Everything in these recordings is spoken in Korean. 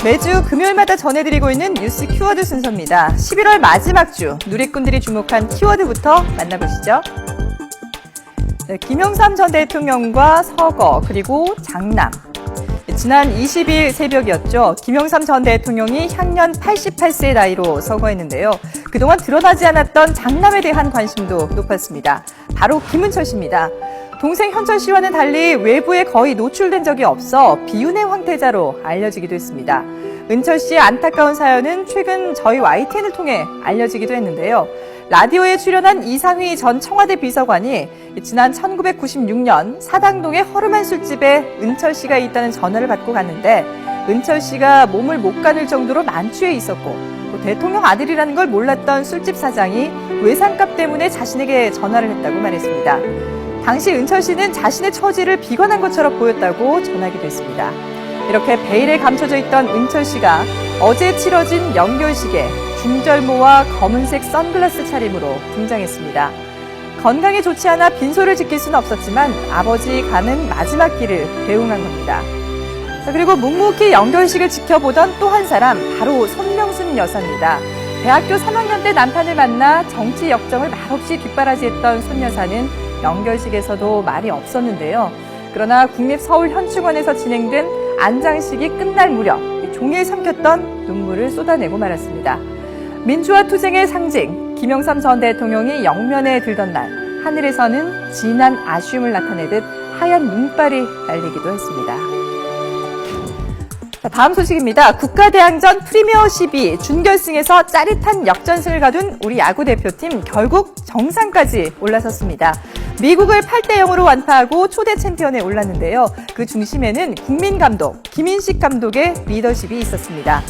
매주 금요일마다 전해드리고 있는 뉴스 키워드 순서입니다. 11월 마지막 주 누리꾼들이 주목한 키워드부터 만나보시죠. 김영삼 전 대통령과 서거 그리고 장남. 지난 20일 새벽이었죠. 김영삼 전 대통령이 향년 88세 나이로 서거했는데요. 그동안 드러나지 않았던 장남에 대한 관심도 높았습니다. 바로 김은철 씨입니다. 동생 현철 씨와는 달리 외부에 거의 노출된 적이 없어 비운의 황태자로 알려지기도 했습니다. 은철 씨의 안타까운 사연은 최근 저희 YTN을 통해 알려지기도 했는데요. 라디오에 출연한 이상휘 전 청와대 비서관이 지난 1996년 사당동의 허름한 술집에 은철 씨가 있다는 전화를 받고 갔는데 은철 씨가 몸을 못 가눌 정도로 만취해 있었고 또 대통령 아들이라는 걸 몰랐던 술집 사장이 외상값 때문에 자신에게 전화를 했다고 말했습니다. 당시 은철 씨는 자신의 처지를 비관한 것처럼 보였다고 전하기도 했습니다. 이렇게 베일에 감춰져 있던 은철 씨가 어제 치러진 연결식에 중절모와 검은색 선글라스 차림으로 등장했습니다. 건강에 좋지 않아 빈소를 지킬 수는 없었지만 아버지 가는 마지막 길을 배웅한 겁니다. 그리고 묵묵히 연결식을 지켜보던 또 한 사람, 바로 손명순 여사입니다. 대학교 3학년 때 남편을 만나 정치 역정을 말없이 뒷바라지했던 손 여사는 연결식에서도 말이 없었는데요. 그러나 국립서울현충원에서 진행된 안장식이 끝날 무렵 종일 삼켰던 눈물을 쏟아내고 말았습니다. 민주화 투쟁의 상징, 김영삼 전 대통령이 영면에 들던 날, 하늘에서는 진한 아쉬움을 나타내듯 하얀 눈발이 날리기도 했습니다. 다음 소식입니다. 국가대항전 프리미어12 준결승에서 짜릿한 역전승을 거둔 우리 야구 대표팀 결국 정상까지 올라섰습니다. 미국을 8대0으로 완파하고 초대 챔피언에 올랐는데요. 그 중심에는 국민 감독, 김인식 감독의 리더십이 있었습니다.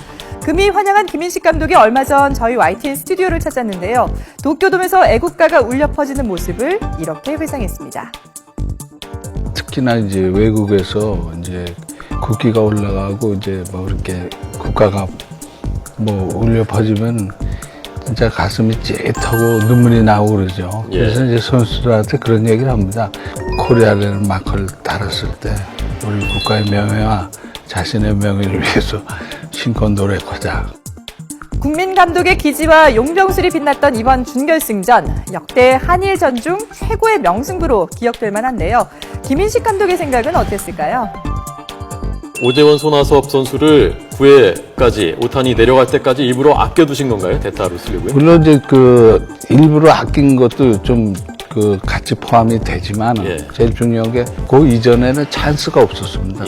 금이 환영한 김인식 감독이 얼마 전 저희 YTN 스튜디오를 찾았는데요. 도쿄돔에서 애국가가 울려 퍼지는 모습을 이렇게 회상했습니다. 특히나 이제 외국에서 이제 국기가 올라가고 이제 뭐 이렇게 국가가 뭐 울려 퍼지면 진짜 가슴이 찌릿하고 눈물이 나오고 그러죠. 그래서 이제 선수들한테 그런 얘기를 합니다. 코리아라는 마크를 달았을 때 우리 국가의 명예와 자신의 명예를 위해서 신권 노력하자. 국민 감독의 기지와 용병술이 빛났던 이번 준결승전, 역대 한일전 중 최고의 명승부로 기억될 만한데요. 김인식 감독의 생각은 어땠을까요? 오재원, 손아섭 선수를 9회까지 오탄이 내려갈 때까지 일부러 아껴두신 건가요? 대타로 쓰려고요? 물론 이제 그 일부러 아낀 것도 좀 그 같이 포함이 되지만 제일 중요한 게 그 이전에는 찬스가 없었습니다.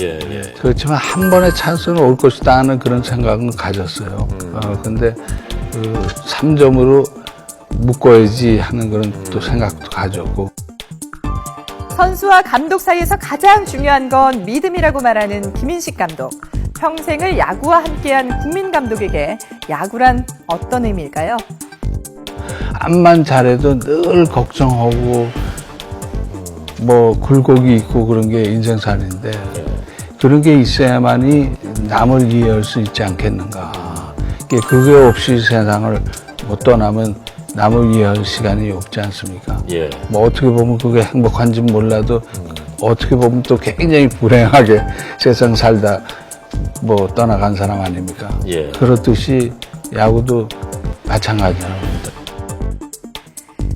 그렇지만 한 번의 찬스는 올 것이다 하는 그런 생각은 가졌어요. 근데 그 3점으로 묶어야지 하는 그런 또 생각도 가졌고. 선수와 감독 사이에서 가장 중요한 건 믿음이라고 말하는 김인식 감독. 평생을 야구와 함께한 국민 감독에게 야구란 어떤 의미일까요? 암만 잘해도 늘 걱정하고 뭐 굴곡이 있고 그런 게 인생살인데 그런 게 있어야만이 남을 이해할 수 있지 않겠는가. 그게 없이 세상을 못 떠나면 남을 이해할 시간이 없지 않습니까? 뭐 어떻게 보면 그게 행복한지 몰라도 어떻게 보면 또 굉장히 불행하게 세상 살다 뭐 떠나간 사람 아닙니까? 그렇듯이 야구도 마찬가지라고 봅니다.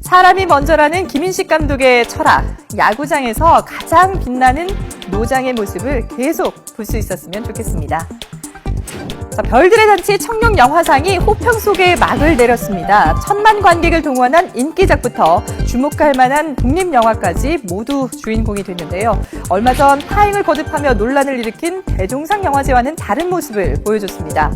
사람이 먼저라는 김인식 감독의 철학, 야구장에서 가장 빛나는 노장의 모습을 계속 볼 수 있었으면 좋겠습니다. 자, 별들의 잔치 청룡영화상이 호평 속에 막을 내렸습니다. 1000만 관객을 동원한 인기작부터 주목할 만한 독립영화까지 모두 주인공이 됐는데요. 얼마 전 파행을 거듭하며 논란을 일으킨 대종상 영화제와는 다른 모습을 보여줬습니다.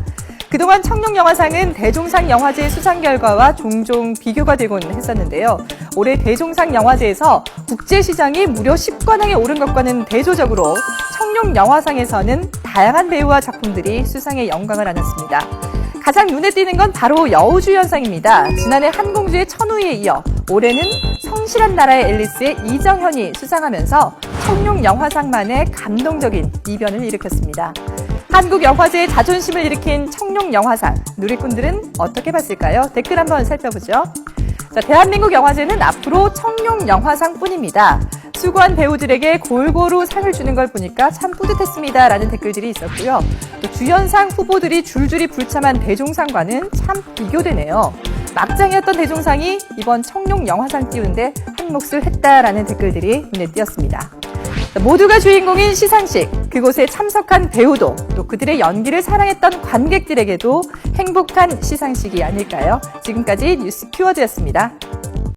그동안 청룡영화상은 대종상 영화제 수상 결과와 종종 비교가 되곤 했었는데요. 올해 대종상 영화제에서 국제시장이 무려 10관왕에 오른 것과는 대조적으로 청룡영화상에서는 다양한 배우와 작품들이 수상의 영광을 안았습니다. 가장 눈에 띄는 건 바로 여우주연상입니다. 지난해 한공주의 천우희에 이어 올해는 성실한 나라의 앨리스의 이정현이 수상하면서 청룡영화상만의 감동적인 이변을 일으켰습니다. 한국 영화제의 자존심을 일으킨 청룡영화상, 누리꾼들은 어떻게 봤을까요? 댓글 한번 살펴보죠. 자, 대한민국 영화제는 앞으로 청룡영화상뿐입니다. 수고한 배우들에게 골고루 상을 주는 걸 보니까 참 뿌듯했습니다. 라는 댓글들이 있었고요. 또 주연상 후보들이 줄줄이 불참한 대종상과는 참 비교되네요. 막장이었던 대종상이 이번 청룡 영화상 띄우는데 한 몫을 했다라는 댓글들이 눈에 띄었습니다. 모두가 주인공인 시상식, 그곳에 참석한 배우도 또 그들의 연기를 사랑했던 관객들에게도 행복한 시상식이 아닐까요? 지금까지 뉴스 키워드였습니다.